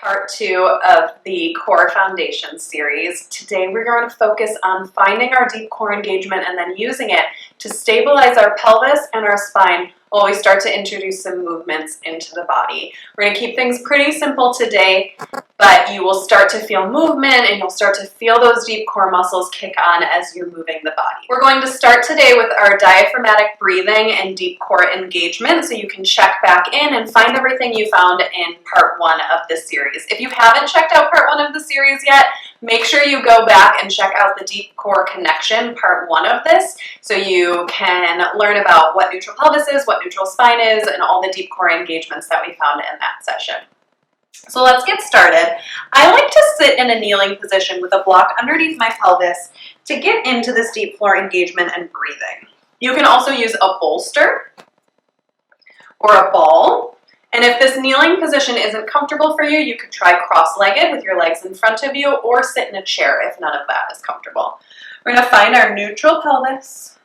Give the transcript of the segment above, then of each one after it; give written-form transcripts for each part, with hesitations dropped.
part 2 of the core foundation series. Today we're going to focus on finding our deep core engagement and then using it to stabilize our pelvis and our spine while we start to introduce some movements into the body. We're going to keep things pretty simple today, but you will start to feel movement and you'll start to feel those deep core muscles kick on as you're moving the body. We're going to start today with our diaphragmatic breathing and deep core engagement, so you can check back in and find everything you found in part 1 of this series. If you haven't checked out part 1 of the series yet, make sure you go back and check out the deep core connection, part 1 of this, so you can learn about what neutral pelvis is, what neutral spine is, and all the deep core engagements that we found in that session. So let's get started. I like to sit in a kneeling position with a block underneath my pelvis to get into this deep core engagement and breathing. You can also use a bolster or a ball. And if this kneeling position isn't comfortable for you, you could try cross-legged with your legs in front of you, or sit in a chair if none of that is comfortable. We're going to find our neutral pelvis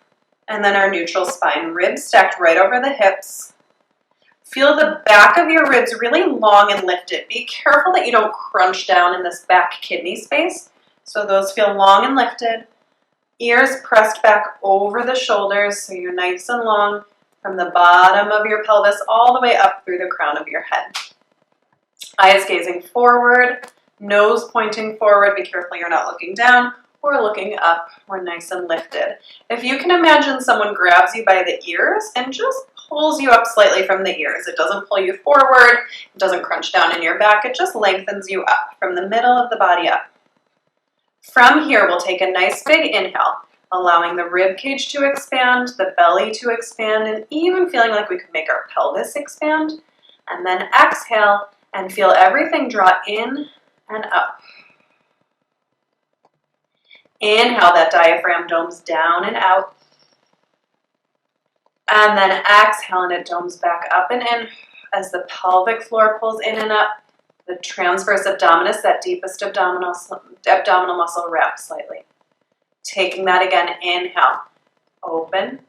and then our neutral spine, ribs stacked right over the hips. Feel the back of your ribs really long and lifted. Be careful that you don't crunch down in this back kidney space. So those feel long and lifted. Ears pressed back over the shoulders so you're nice and long from the bottom of your pelvis all the way up through the crown of your head. Eyes gazing forward, nose pointing forward. Be careful you're not looking down or looking up. We're nice and lifted. If you can imagine someone grabs you by the ears and just pulls you up slightly from the ears. It doesn't pull you forward, it doesn't crunch down in your back, it just lengthens you up from the middle of the body up. From here, we'll take a nice big inhale, allowing the rib cage to expand, the belly to expand, and even feeling like we could make our pelvis expand. And then exhale and feel everything draw in and up. Inhale, that diaphragm domes down and out. And then exhale, and it domes back up and in as the pelvic floor pulls in and up. The transverse abdominis, that deepest abdominal muscle, wraps slightly. Taking that again, inhale, open.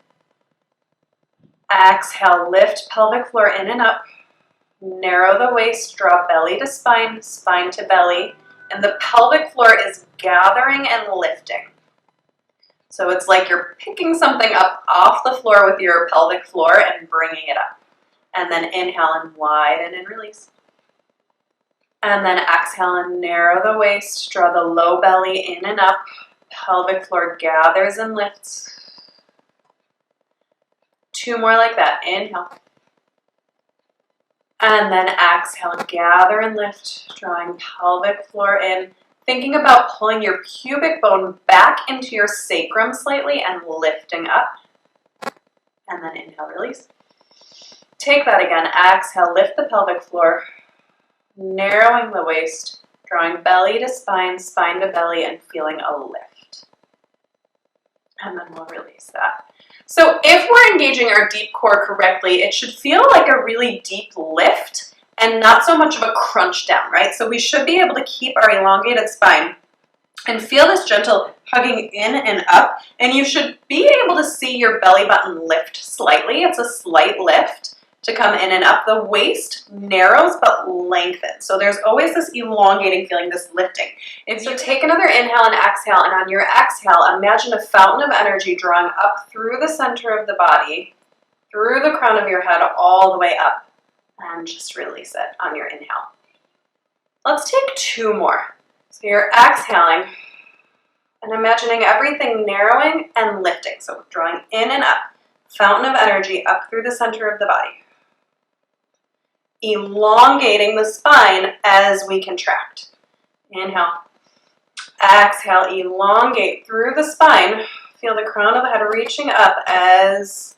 Exhale, lift pelvic floor in and up. Narrow the waist, draw belly to spine, spine to belly. And the pelvic floor is gathering and lifting. So it's like you're picking something up off the floor with your pelvic floor and bringing it up. And then inhale and widen and release. And then exhale and narrow the waist, draw the low belly in and up. Pelvic floor gathers and lifts. 2 more like that. Inhale. And then exhale, gather and lift, drawing pelvic floor in. Thinking about pulling your pubic bone back into your sacrum slightly and lifting up. And then inhale, release. Take that again. Exhale, lift the pelvic floor. Narrowing the waist, drawing belly to spine, spine to belly, and feeling a lift. And then we'll release that. So if we're engaging our deep core correctly, it should feel like a really deep lift and not so much of a crunch down, right? So we should be able to keep our elongated spine and feel this gentle hugging in and up. And you should be able to see your belly button lift slightly. It's a slight lift to come in and up. The waist narrows but lengthens. So there's always this elongating feeling, this lifting. If you take another inhale and exhale, and on your exhale, imagine a fountain of energy drawing up through the center of the body, through the crown of your head, all the way up. And just release it on your inhale. Let's take 2 more. So you're exhaling and imagining everything narrowing and lifting. So drawing in and up, fountain of energy up through the center of the body. Elongating the spine as we contract. Inhale. Exhale, elongate through the spine. Feel the crown of the head reaching up as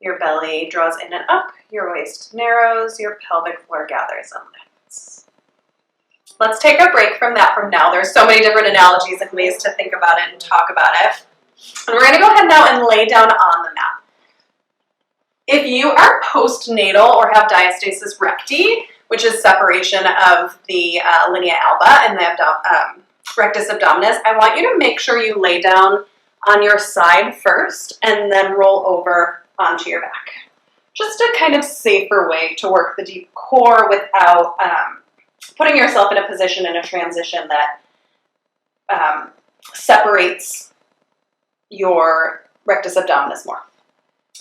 your belly draws in and up, your waist narrows, your pelvic floor gathers and lifts. Let's take a break from that from now. There's so many different analogies and ways to think about it and talk about it. And we're going to go ahead now and lay down on the mat. If you are postnatal or have diastasis recti, which is separation of the linea alba and the rectus abdominis, I want you to make sure you lay down on your side first and then roll over onto your back. Just a kind of safer way to work the deep core without putting yourself in a position in a transition that separates your rectus abdominis more.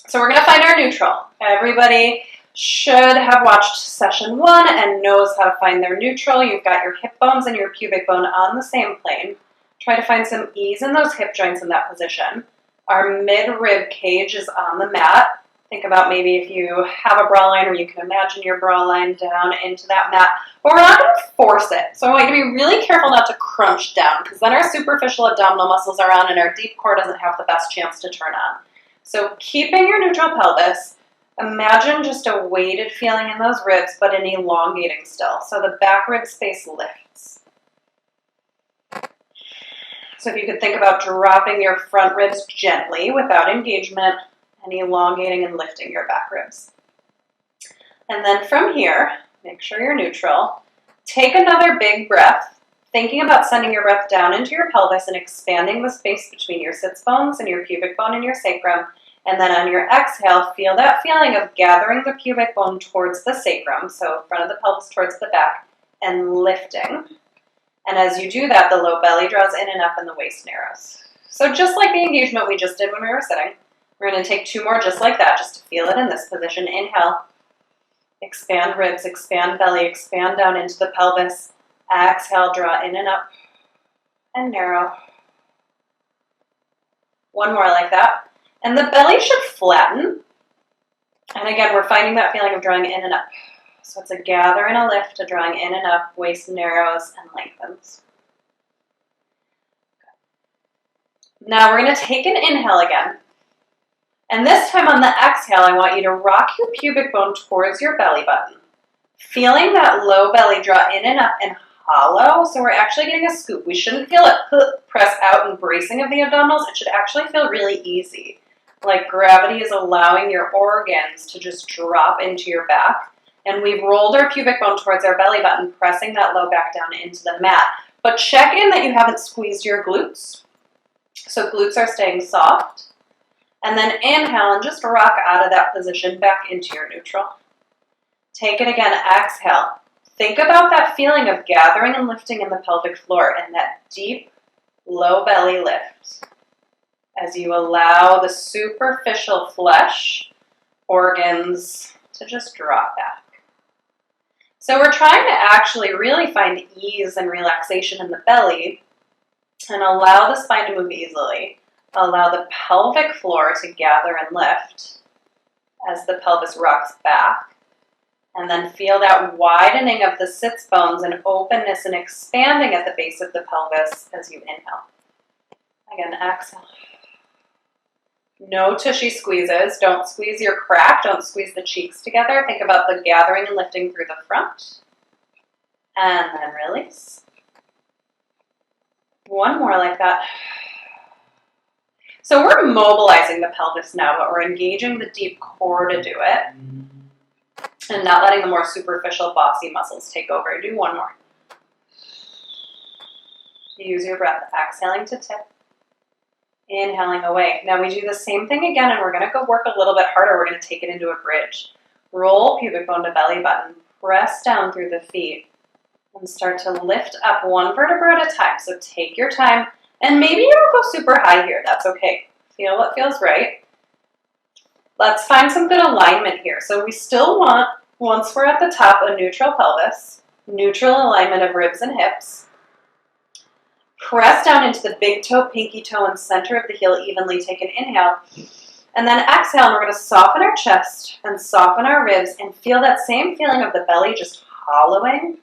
So we're going to find our neutral. Everybody should have watched session 1 and knows how to find their neutral. You've got your hip bones and your pubic bone on the same plane. Try to find some ease in those hip joints in that position. Our mid-rib cage is on the mat. Think about maybe if you have a bra line, or you can imagine your bra line down into that mat. But we're not going to force it. So I want you to be really careful not to crunch down, because then our superficial abdominal muscles are on and our deep core doesn't have the best chance to turn on. So keeping your neutral pelvis, imagine just a weighted feeling in those ribs, but an elongating still. So the back rib space lifts. So if you could think about dropping your front ribs gently without engagement and elongating and lifting your back ribs. And then from here, make sure you're neutral. Take another big breath, thinking about sending your breath down into your pelvis and expanding the space between your sits bones and your pubic bone and your sacrum. And then on your exhale, feel that feeling of gathering the pubic bone towards the sacrum, so front of the pelvis towards the back, and lifting. And as you do that, the low belly draws in and up and the waist narrows. So just like the engagement we just did when we were sitting, we're going to take 2 more just like that, just to feel it in this position. Inhale, expand ribs, expand belly, expand down into the pelvis. Exhale, draw in and up and narrow. 1 more like that. And the belly should flatten. And again, we're finding that feeling of drawing in and up. So it's a gather and a lift, a drawing in and up, waist narrows and lengthens. Now we're going to take an inhale again. And this time on the exhale, I want you to rock your pubic bone towards your belly button. Feeling that low belly draw in and up and hollow. So we're actually getting a scoop. We shouldn't feel it press out and bracing of the abdominals. It should actually feel really easy. Like gravity is allowing your organs to just drop into your back. And we've rolled our pubic bone towards our belly button, pressing that low back down into the mat. But check in that you haven't squeezed your glutes. So glutes are staying soft. And then inhale and just rock out of that position back into your neutral. Take it again, exhale. Think about that feeling of gathering and lifting in the pelvic floor and that deep, low belly lift as you allow the superficial flesh organs to just drop back. So we're trying to actually really find ease and relaxation in the belly and allow the spine to move easily. Allow the pelvic floor to gather and lift as the pelvis rocks back. And then feel that widening of the sits bones and openness and expanding at the base of the pelvis as you inhale. Again, exhale. No tushy squeezes. Don't squeeze your crack. Don't squeeze the cheeks together. Think about the gathering and lifting through the front. And then release. 1 more like that. So we're mobilizing the pelvis now, but we're engaging the deep core to do it. And not letting the more superficial bossy muscles take over. Do 1 more. Use your breath. Exhaling to tip. Inhaling away. Now we do the same thing again, and we're going to go work a little bit harder. We're going to take it into a bridge. Roll pubic bone to belly button. Press down through the feet. And start to lift up 1 vertebra at a time. So take your time. And maybe you don't go super high here. That's okay. Feel what feels right. Let's find some good alignment here. So we still want, once we're at the top, a neutral pelvis. Neutral alignment of ribs and hips. Press down into the big toe, pinky toe, and center of the heel evenly. Take an inhale. And then exhale, and we're going to soften our chest and soften our ribs and feel that same feeling of the belly just hollowing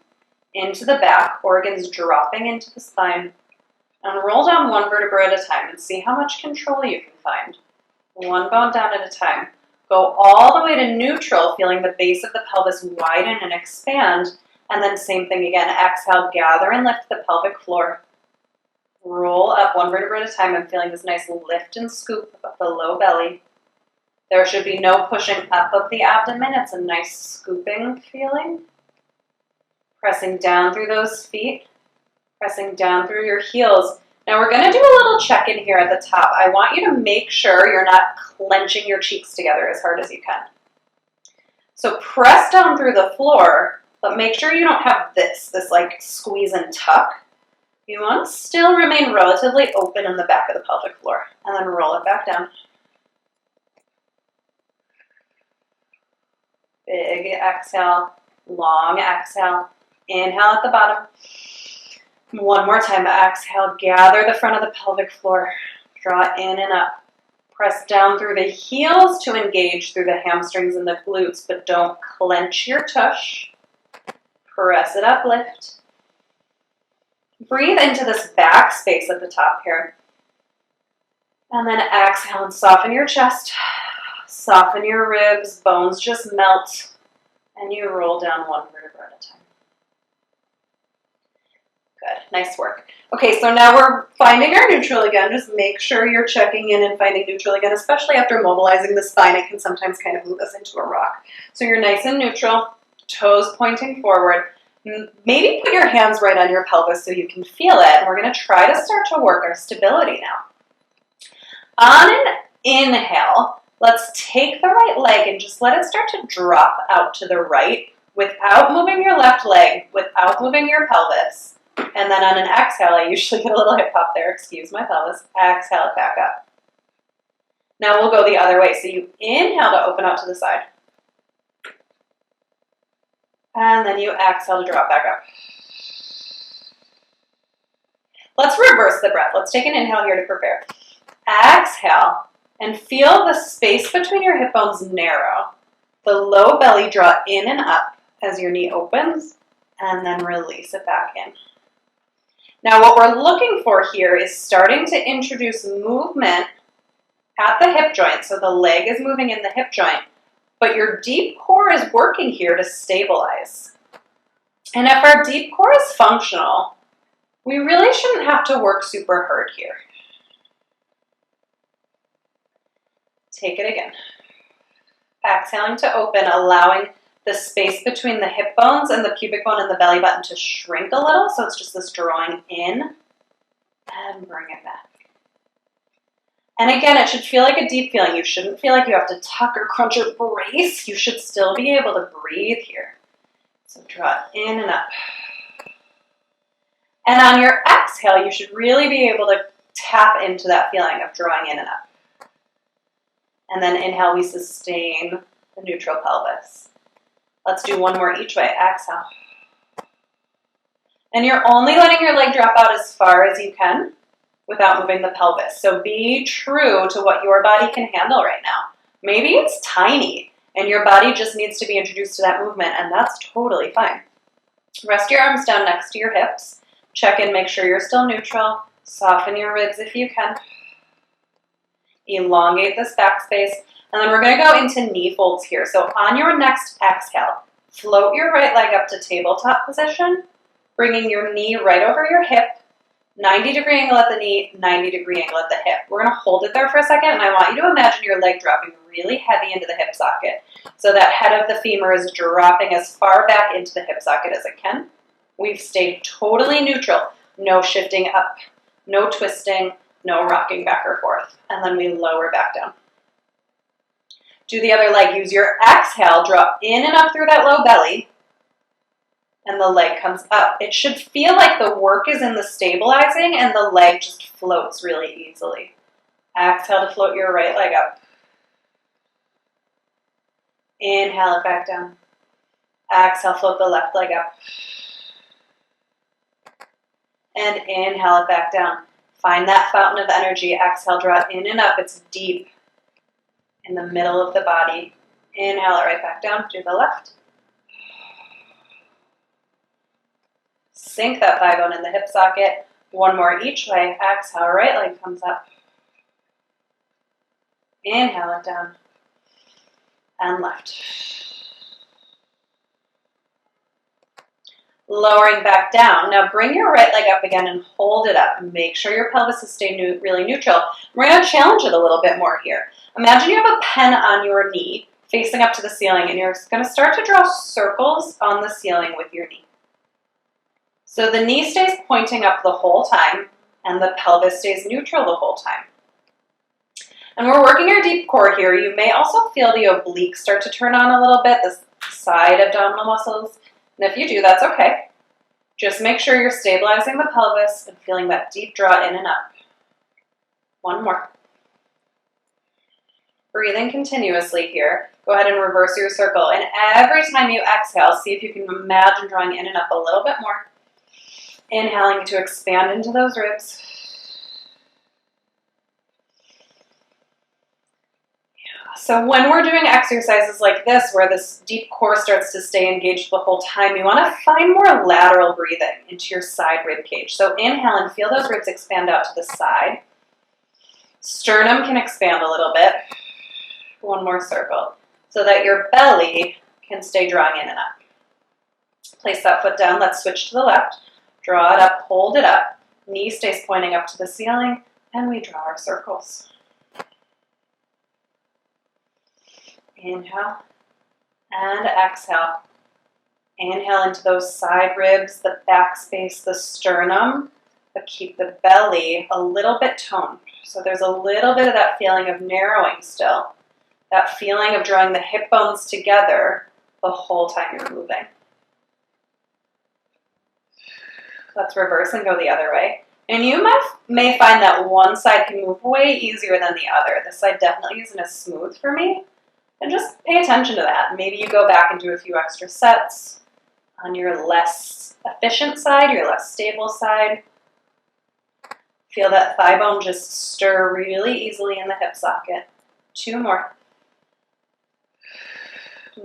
into the back, organs dropping into the spine. And roll down 1 vertebra at a time and see how much control you can find. 1 bone down at a time. Go all the way to neutral, feeling the base of the pelvis widen and expand. And then same thing again. Exhale, gather and lift the pelvic floor. Roll up 1 vertebra at a time. I'm feeling this nice lift and scoop of the low belly. There should be no pushing up of the abdomen. It's a nice scooping feeling. Pressing down through those feet. Pressing down through your heels. Now we're going to do a little check-in here at the top. I want you to make sure you're not clenching your cheeks together as hard as you can. So press down through the floor but make sure you don't have this like squeeze and tuck. You want to still remain relatively open in the back of the pelvic floor, and then roll it back down. Big exhale, long exhale. Inhale at the bottom. One more time, exhale, gather the front of the pelvic floor. Draw in and up. Press down through the heels to engage through the hamstrings and the glutes, but don't clench your tush. Press it up, lift. Breathe into this back space at the top here. And then exhale and soften your chest. Soften your ribs, bones just melt, and you roll down one vertebra at a time. Good, nice work. Okay, so now we're finding our neutral again. Just make sure you're checking in and finding neutral again, especially after mobilizing the spine. It can sometimes kind of move us into a rock. So you're nice and neutral, toes pointing forward. Maybe put your hands right on your pelvis so you can feel it. And we're going to try to start to work our stability now. On an inhale, let's take the right leg and just let it start to drop out to the right without moving your left leg, without moving your pelvis. And then on an exhale, I usually get a little hip hop there, excuse my pelvis. Exhale it back up. Now we'll go the other way. So you inhale to open out to the side. And then you exhale to drop back up. Let's reverse the breath. Let's take an inhale here to prepare. Exhale and feel the space between your hip bones narrow. The low belly draw in and up as your knee opens, and then release it back in. Now what we're looking for here is starting to introduce movement at the hip joint. So the leg is moving in the hip joint, but your deep core is working here to stabilize. And if our deep core is functional, we really shouldn't have to work super hard here. Take it again. Exhaling to open, allowing the space between the hip bones and the pubic bone and the belly button to shrink a little. So it's just this drawing in and bring it back. And again, it should feel like a deep feeling. You shouldn't feel like you have to tuck or crunch or brace. You should still be able to breathe here. So draw in and up. And on your exhale, you should really be able to tap into that feeling of drawing in and up. And then inhale, we sustain the neutral pelvis. Let's do one more each way. Exhale. And you're only letting your leg drop out as far as you can without moving the pelvis. So be true to what your body can handle right now. Maybe it's tiny and your body just needs to be introduced to that movement, and that's totally fine. Rest your arms down next to your hips. Check in, make sure you're still neutral. Soften your ribs if you can. Elongate this back space. And then we're going to go into knee folds here. So on your next exhale, float your right leg up to tabletop position, bringing your knee right over your hip, 90-degree angle at the knee, 90-degree angle at the hip. We're going to hold it there for a second, and I want you to imagine your leg dropping really heavy into the hip socket. So that head of the femur is dropping as far back into the hip socket as it can. We've stayed totally neutral. No shifting up, no twisting, no rocking back or forth. And then we lower back down. Do the other leg. Use your exhale, drop in and up through that low belly, and the leg comes up. It should feel like the work is in the stabilizing and the leg just floats really easily. Exhale to float your right leg up. Inhale it back down. Exhale, float the left leg up. And inhale it back down. Find that fountain of energy. Exhale, draw in and up. It's deep in the middle of the body. Inhale it right back down to the left. Sink that thigh bone in the hip socket. One more each way. Exhale, right leg comes up. Inhale it down. And left. Lowering back down. Now bring your right leg up again and hold it up. Make sure your pelvis is staying really neutral. We're going to challenge it a little bit more here. Imagine you have a pen on your knee facing up to the ceiling, and you're going to start to draw circles on the ceiling with your knee. So the knee stays pointing up the whole time, and the pelvis stays neutral the whole time. And we're working our deep core here. You may also feel the obliques start to turn on a little bit, the side abdominal muscles. And if you do, that's okay. Just make sure you're stabilizing the pelvis and feeling that deep draw in and up. One more. Breathing continuously here. Go ahead and reverse your circle. And every time you exhale, see if you can imagine drawing in and up a little bit more. Inhaling to expand into those ribs. So when we're doing exercises like this, where this deep core starts to stay engaged the whole time, you want to find more lateral breathing into your side rib cage. So inhale and feel those ribs expand out to the side. Sternum can expand a little bit. One more circle, so that your belly can stay drawing in and up. Place that foot down. Let's switch to the left. Draw it up, hold it up. Knee stays pointing up to the ceiling, and we draw our circles. Inhale and exhale. Inhale into those side ribs, the back space, the sternum, but keep the belly a little bit toned. So there's a little bit of that feeling of narrowing still, that feeling of drawing the hip bones together the whole time you're moving. Let's reverse and go the other way. And you may find that one side can move way easier than the other. This side definitely isn't as smooth for me. And just pay attention to that. Maybe you go back and do a few extra sets on your less efficient side, your less stable side. Feel that thigh bone just stir really easily in the hip socket. 2 more.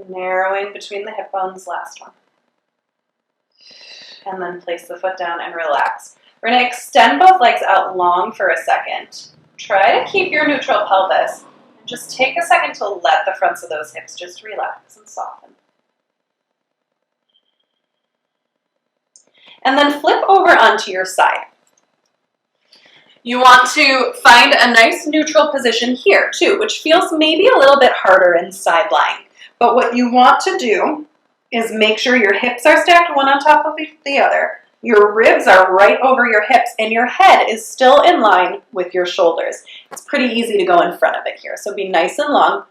Narrowing between the hip bones, last one. And then place the foot down and relax. We're going to extend both legs out long for a second. Try to keep your neutral pelvis. Just take a second to let the fronts of those hips just relax and soften. And then flip over onto your side. You want to find a nice neutral position here too, which feels maybe a little bit harder in side lying. But what you want to do is make sure your hips are stacked one on top of the other. Your ribs are right over your hips, and your head is still in line with your shoulders. It's pretty easy to go in front of it here, so be nice and long.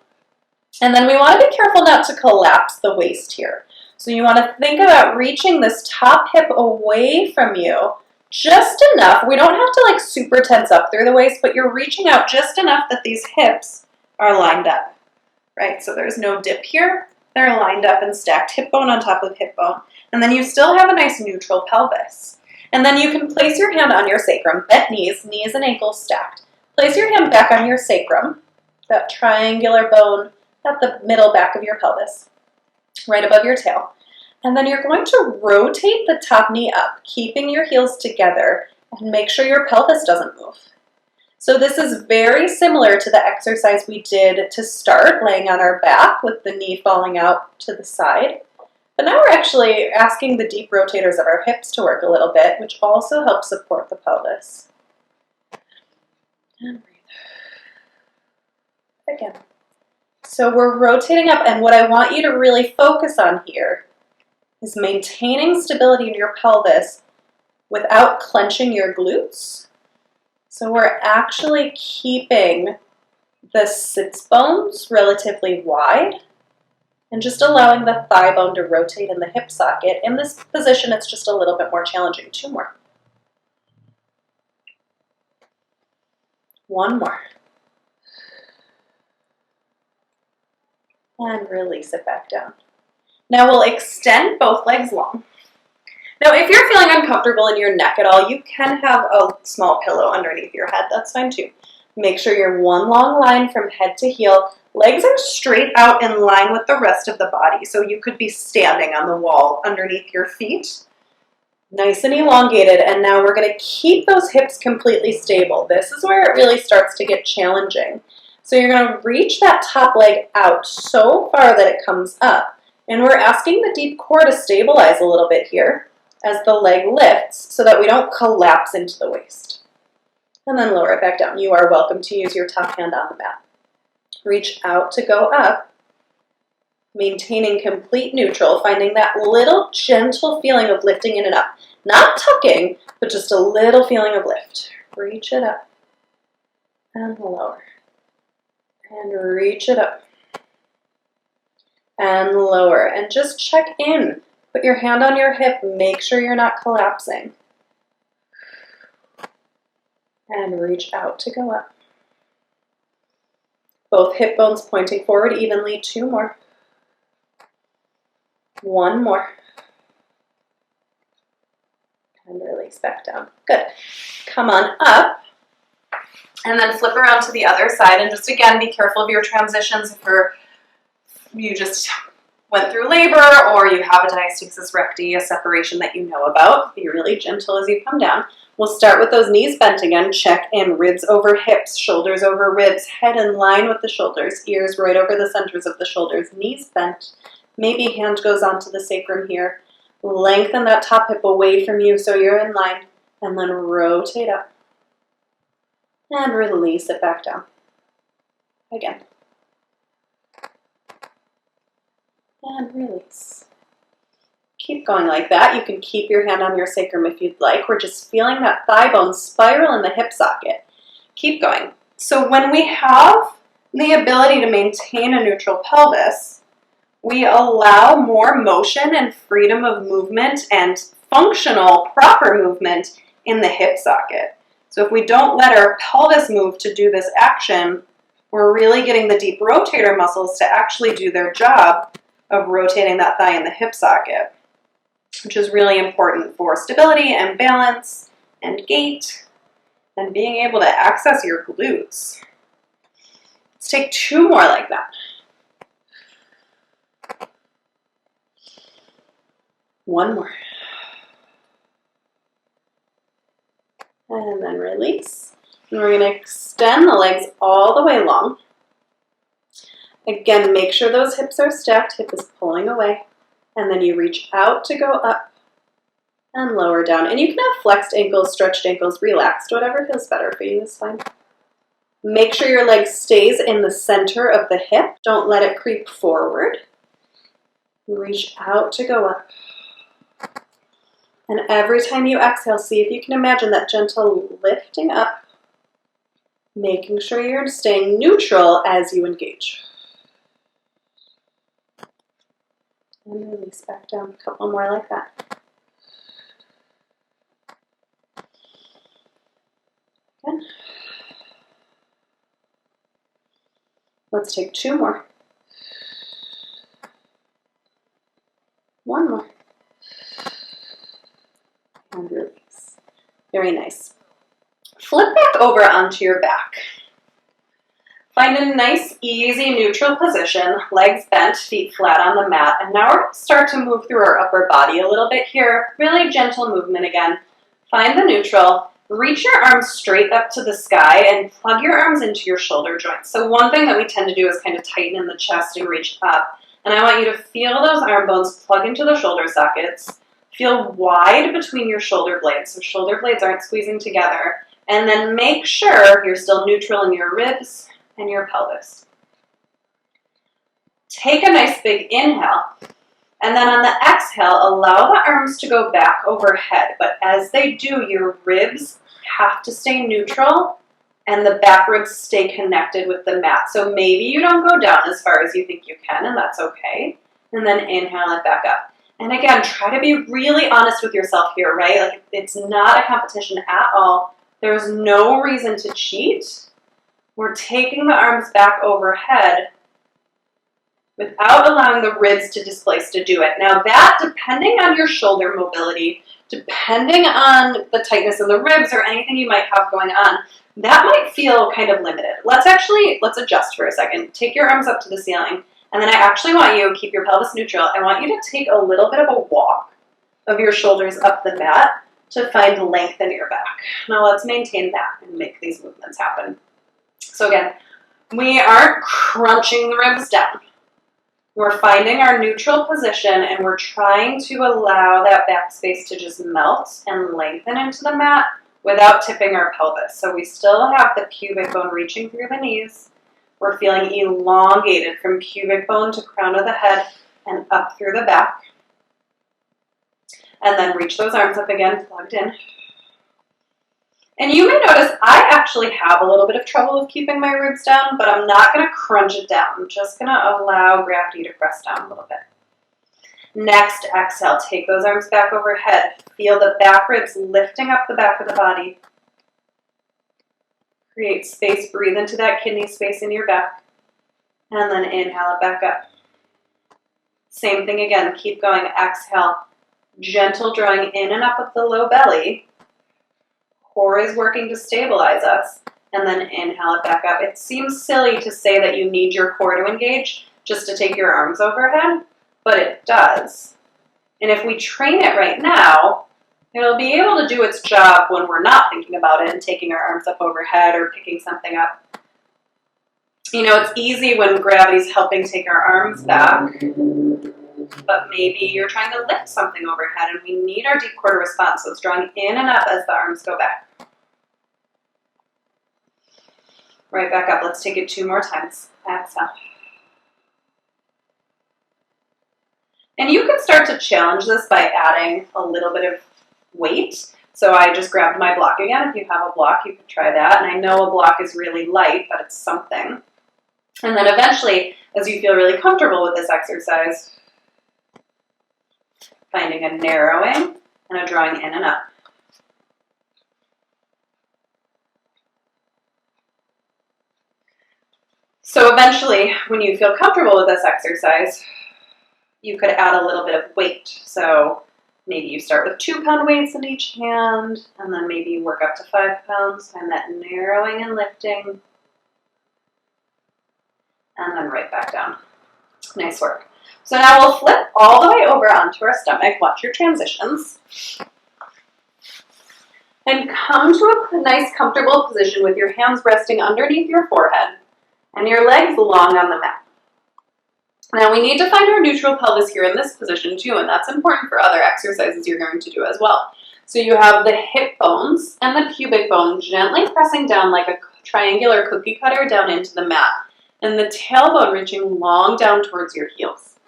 And then we want to be careful not to collapse the waist here. So you want to think about reaching this top hip away from you just enough. We don't have to like super tense up through the waist, but you're reaching out just enough that these hips are lined up, right? So there's no dip here. They're lined up and stacked, hip bone on top of hip bone. And then you still have a nice neutral pelvis. And then you can place your hand on your sacrum, bent knees and ankles stacked. Place your hand back on your sacrum, that triangular bone at the middle back of your pelvis, right above your tail. And then you're going to rotate the top knee up, keeping your heels together, and make sure your pelvis doesn't move. So this is very similar to the exercise we did to start, laying on our back with the knee falling out to the side. But now we're actually asking the deep rotators of our hips to work a little bit, which also helps support the pelvis. And breathe. Again. So we're rotating up, and what I want you to really focus on here is maintaining stability in your pelvis without clenching your glutes. So we're actually keeping the sits bones relatively wide and just allowing the thigh bone to rotate in the hip socket. In this position, it's just a little bit more challenging. 2 more. 1 more. And release it back down. Now we'll extend both legs long. Now, if you're feeling uncomfortable in your neck at all, you can have a small pillow underneath your head. That's fine too. Make sure you're one long line from head to heel. Legs are straight out in line with the rest of the body. So you could be standing on the wall underneath your feet. Nice and elongated. And now we're going to keep those hips completely stable. This is where it really starts to get challenging. So you're going to reach that top leg out so far that it comes up. And we're asking the deep core to stabilize a little bit here as the leg lifts so that we don't collapse into the waist. And then lower it back down. You are welcome to use your top hand on the mat. Reach out to go up, maintaining complete neutral, finding that little gentle feeling of lifting in and up. Not tucking, but just a little feeling of lift. Reach it up and lower. And reach it up and lower. And just check in Put your hand on your hip, make sure you're not collapsing. And reach out to go up. Both hip bones pointing forward evenly. 2 more. 1 more. And release back down. Good. Come on up. And then flip around to the other side. And just again, be careful of your transitions. If you just went through labor or you have a diastasis recti, a separation that you know about, be really gentle as you come down. We'll start with those knees bent again. Check in. Ribs over hips, shoulders over ribs, head in line with the shoulders, ears right over the centers of the shoulders, knees bent. Maybe hand goes onto the sacrum here. Lengthen that top hip away from you so you're in line. And then rotate up. And release it back down. Again. And release. Keep going like that. You can keep your hand on your sacrum if you'd like. We're just feeling that thigh bone spiral in the hip socket. Keep going. So when we have the ability to maintain a neutral pelvis, we allow more motion and freedom of movement and functional, proper movement in the hip socket. So if we don't let our pelvis move to do this action, we're really getting the deep rotator muscles to actually do their job of rotating that thigh in the hip socket, which is really important for stability and balance and gait and being able to access your glutes. Let's take 2 more like that. 1 more. And then release. And we're going to extend the legs all the way long. Again, make sure those hips are stacked. Hip is pulling away. And then you reach out to go up and lower down. And you can have flexed ankles, stretched ankles, relaxed. Whatever feels better for you is fine. Make sure your leg stays in the center of the hip. Don't let it creep forward. Reach out to go up. And every time you exhale, see if you can imagine that gentle lifting up, making sure you're staying neutral as you engage. And release back down. A couple more like that. Good. Let's take 2 more. 1 more. And release. Very nice. Flip back over onto your back. Find a nice, easy, neutral position, legs bent, feet flat on the mat. And now we're going to start to move through our upper body a little bit here. Really gentle movement again. Find the neutral. Reach your arms straight up to the sky and plug your arms into your shoulder joints. So one thing that we tend to do is kind of tighten in the chest and reach up. And I want you to feel those arm bones plug into the shoulder sockets. Feel wide between your shoulder blades, so shoulder blades aren't squeezing together. And then make sure you're still neutral in your ribs and your pelvis. Take a nice big inhale. And then on the exhale, allow the arms to go back overhead. But as they do, your ribs have to stay neutral and the back ribs stay connected with the mat. So maybe you don't go down as far as you think you can, and that's okay. And then inhale it back up. And again, try to be really honest with yourself here, right? Like, it's not a competition at all. There's no reason to cheat. We're taking the arms back overhead without allowing the ribs to displace to do it. Now that, depending on your shoulder mobility, depending on the tightness of the ribs or anything you might have going on, that might feel kind of limited. Let's adjust for a second. Take your arms up to the ceiling. And then I actually want you to keep your pelvis neutral. I want you to take a little bit of a walk of your shoulders up the mat to find length in your back. Now let's maintain that and make these movements happen. So again, we aren't crunching the ribs down. We're finding our neutral position and we're trying to allow that back space to just melt and lengthen into the mat without tipping our pelvis. So we still have the pubic bone reaching through the knees. We're feeling elongated from pubic bone to crown of the head and up through the back. And then reach those arms up again, plugged in. And you may notice I actually have a little bit of trouble with keeping my ribs down, but I'm not going to crunch it down. I'm just going to allow gravity to press down a little bit. Next, exhale, take those arms back overhead. Feel the back ribs lifting up the back of the body. Create space, breathe into that kidney space in your back. And then inhale it back up. Same thing again, keep going, exhale. Gentle drawing in and up of the low belly. Core is working to stabilize us. And then inhale it back up. It seems silly to say that you need your core to engage just to take your arms overhead, but it does. And if we train it right now, it'll be able to do its job when we're not thinking about it and taking our arms up overhead or picking something up. You know, it's easy when gravity's helping take our arms back, but maybe you're trying to lift something overhead and we need our deep core to respond, so it's drawing in and up as the arms go back. Right back up. Let's take it 2 more times. Exhale. And you can start to challenge this by adding a little bit of weight. So I just grabbed my block again. If you have a block, you could try that. And I know a block is really light, but it's something. And then eventually, as you feel really comfortable with this exercise, finding a narrowing and a drawing in and up. So eventually, when you feel comfortable with this exercise, you could add a little bit of weight. So maybe you start with 2-pound weights in each hand, and then maybe you work up to 5 pounds, find that narrowing and lifting, and then right back down. Nice work. So now we'll flip all the way over onto our stomach. Watch your transitions. And come to a nice comfortable position with your hands resting underneath your forehead and your legs long on the mat. Now we need to find our neutral pelvis here in this position too, and that's important for other exercises you're going to do as well. So you have the hip bones and the pubic bone gently pressing down like a triangular cookie cutter down into the mat, and the tailbone reaching long down towards your heels.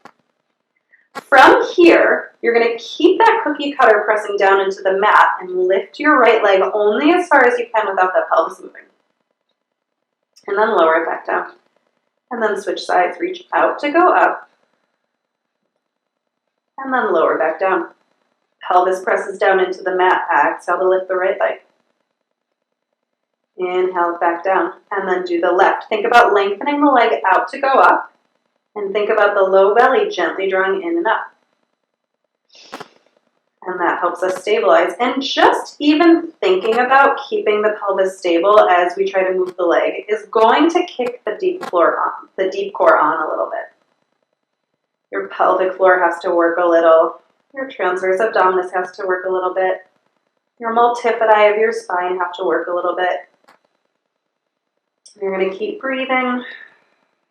From here, you're going to keep that cookie cutter pressing down into the mat and lift your right leg only as far as you can without that pelvis moving. And then lower it back down. And then switch sides, reach out to go up. And then lower back down. Pelvis presses down into the mat. Exhale to lift the right leg. Inhale back down. And then do the left. Think about lengthening the leg out to go up. And think about the low belly gently drawing in and up. And that helps us stabilize. And just even thinking about keeping the pelvis stable as we try to move the leg is going to kick the deep core on a little bit. Your pelvic floor has to work a little. Your transverse abdominis has to work a little bit. Your multifidi of your spine have to work a little bit. You're going to keep breathing.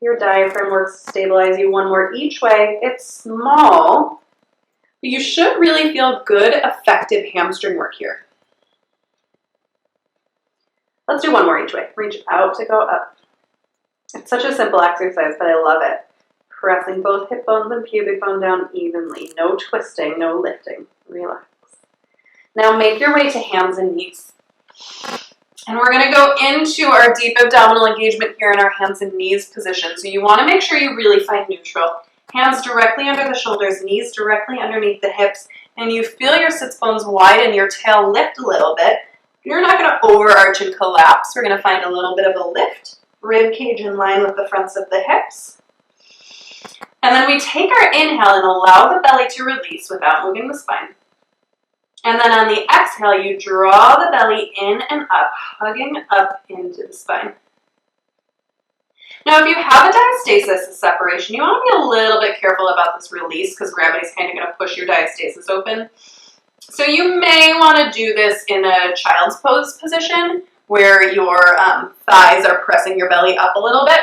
Your diaphragm works to stabilize you. 1 more each way. It's small. You should really feel good, effective hamstring work here. Let's do 1 more each way. Reach out to go up. It's such a simple exercise, but I love it. Pressing both hip bones and pubic bone down evenly. No twisting, no lifting. Relax. Now make your way to hands and knees. And we're going to go into our deep abdominal engagement here in our hands and knees position. So you want to make sure you really find neutral. Hands directly under the shoulders, knees directly underneath the hips, and you feel your sits bones widen, your tail lift a little bit. You're not going to overarch and collapse. We're going to find a little bit of a lift. Rib cage in line with the fronts of the hips. And then we take our inhale and allow the belly to release without moving the spine. And then on the exhale, you draw the belly in and up, hugging up into the spine. Now, if you have a diastasis, a separation, you want to be a little bit careful about this release because gravity is kind of going to push your diastasis open. So you may want to do this in a child's pose position where your thighs are pressing your belly up a little bit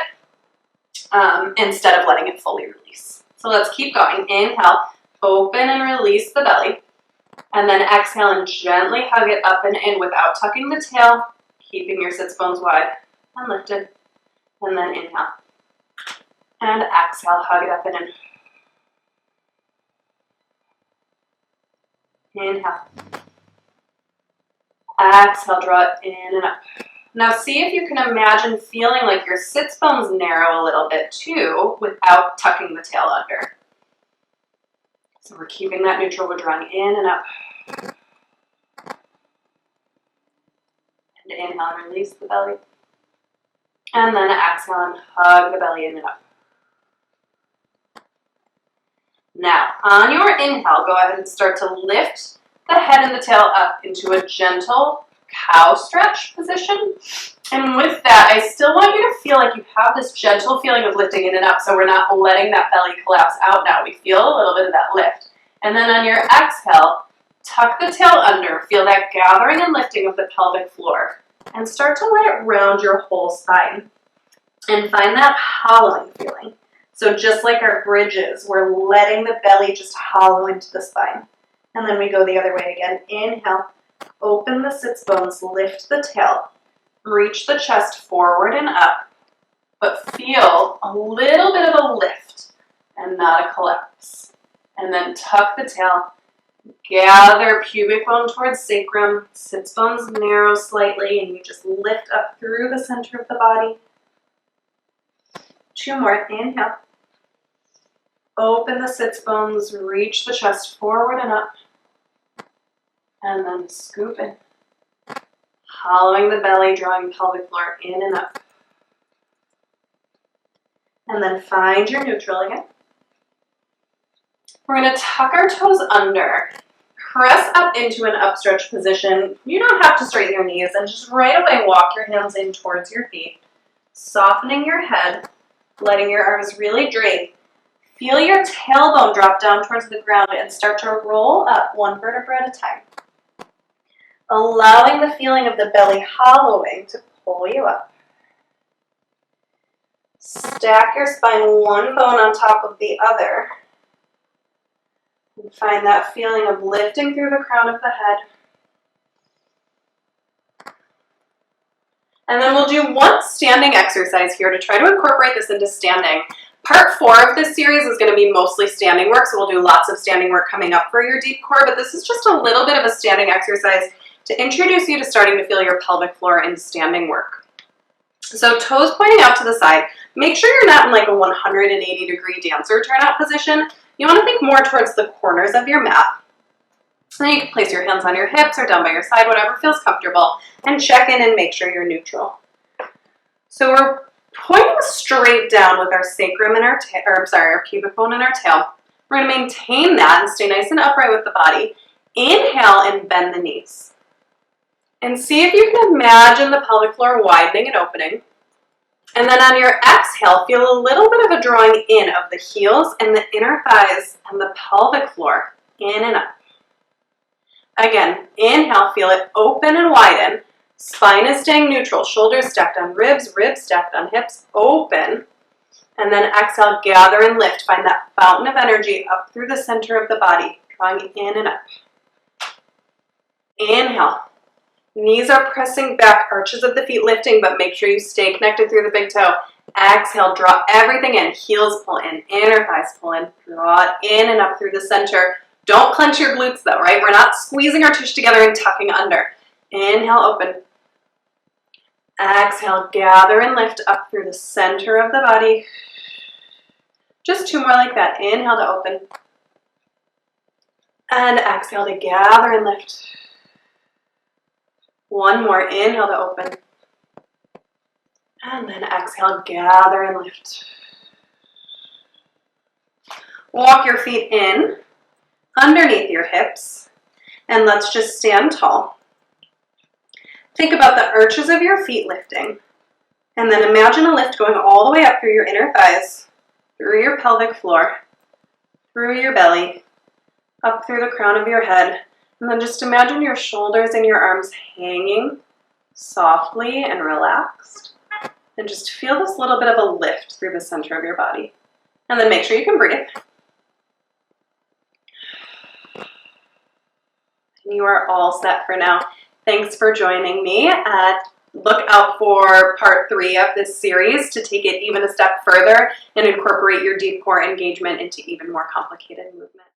instead of letting it fully release. So let's keep going. Inhale, open and release the belly. And then exhale and gently hug it up and in without tucking the tail, keeping your sits bones wide and lifted. And then inhale. And exhale, hug it up and in. Inhale. Exhale, draw it in and up. Now see if you can imagine feeling like your sits bones narrow a little bit too without tucking the tail under. So we're keeping that neutral. We're drawing in and up. And inhale and release the belly. And then exhale and hug the belly in and up. Now, on your inhale, go ahead and start to lift the head and the tail up into a gentle cow stretch position. And with that, I still want you to feel like you have this gentle feeling of lifting in and up, so we're not letting that belly collapse out now. We feel a little bit of that lift. And then on your exhale, tuck the tail under. Feel that gathering and lifting of the pelvic floor. And start to let it round your whole spine. And find that hollowing feeling. So just like our bridges, we're letting the belly just hollow into the spine. And then we go the other way again. Inhale, open the sits bones, lift the tail, reach the chest forward and up, but feel a little bit of a lift and not a collapse. And then tuck the tail, gather pubic bone towards sacrum, sits bones narrow slightly, and you just lift up through the center of the body. 2 more, inhale. Open the sits bones, reach the chest forward and up, and then scoop in. Hollowing the belly, drawing pelvic floor in and up. And then find your neutral again. We're going to tuck our toes under, press up into an upstretch position. You don't have to straighten your knees, and just right away walk your hands in towards your feet, softening your head, letting your arms really drape. Feel your tailbone drop down towards the ground and start to roll up 1 vertebra at a time. Allowing the feeling of the belly hollowing to pull you up. Stack your spine 1 bone on top of the other. And find that feeling of lifting through the crown of the head. And then we'll do 1 standing exercise here to try to incorporate this into standing. Part 4 of this series is going to be mostly standing work, so we'll do lots of standing work coming up for your deep core, but this is just a little bit of a standing exercise to introduce you to starting to feel your pelvic floor in standing work. So toes pointing out to the side. Make sure you're not in like a 180-degree dancer turnout position. You want to think more towards the corners of your mat. So then you can place your hands on your hips or down by your side, whatever feels comfortable, and check in and make sure you're neutral. So we're pointing straight down with our sacrum and our pubic bone and our tail. We're going to maintain that and stay nice and upright with the body. Inhale and bend the knees. And see if you can imagine the pelvic floor widening and opening. And then on your exhale, feel a little bit of a drawing in of the heels and the inner thighs and the pelvic floor, in and up. Again, inhale, feel it open and widen. Spine is staying neutral, shoulders stacked on ribs, ribs stacked on hips, open. And then exhale, gather and lift. Find that fountain of energy up through the center of the body, drawing in and up. Inhale. Knees are pressing back, arches of the feet lifting, but make sure you stay connected through the big toe. Exhale, draw everything in. Heels pull in, inner thighs pull in. Draw it in and up through the center. Don't clench your glutes though, right? We're not squeezing our tush together and tucking under. Inhale, open. Exhale, gather and lift up through the center of the body. Just 2 more like that. Inhale to open. And exhale to gather and lift. 1 more. Inhale to open. And then exhale, gather and lift. Walk your feet in, underneath your hips, and let's just stand tall. Think about the arches of your feet lifting, and then imagine a lift going all the way up through your inner thighs, through your pelvic floor, through your belly, up through the crown of your head, and then just imagine your shoulders and your arms hanging softly and relaxed, and just feel this little bit of a lift through the center of your body. And then make sure you can breathe. And you are all set for now. Thanks for joining me. Look out for part 3 of this series to take it even a step further and incorporate your deep core engagement into even more complicated movement.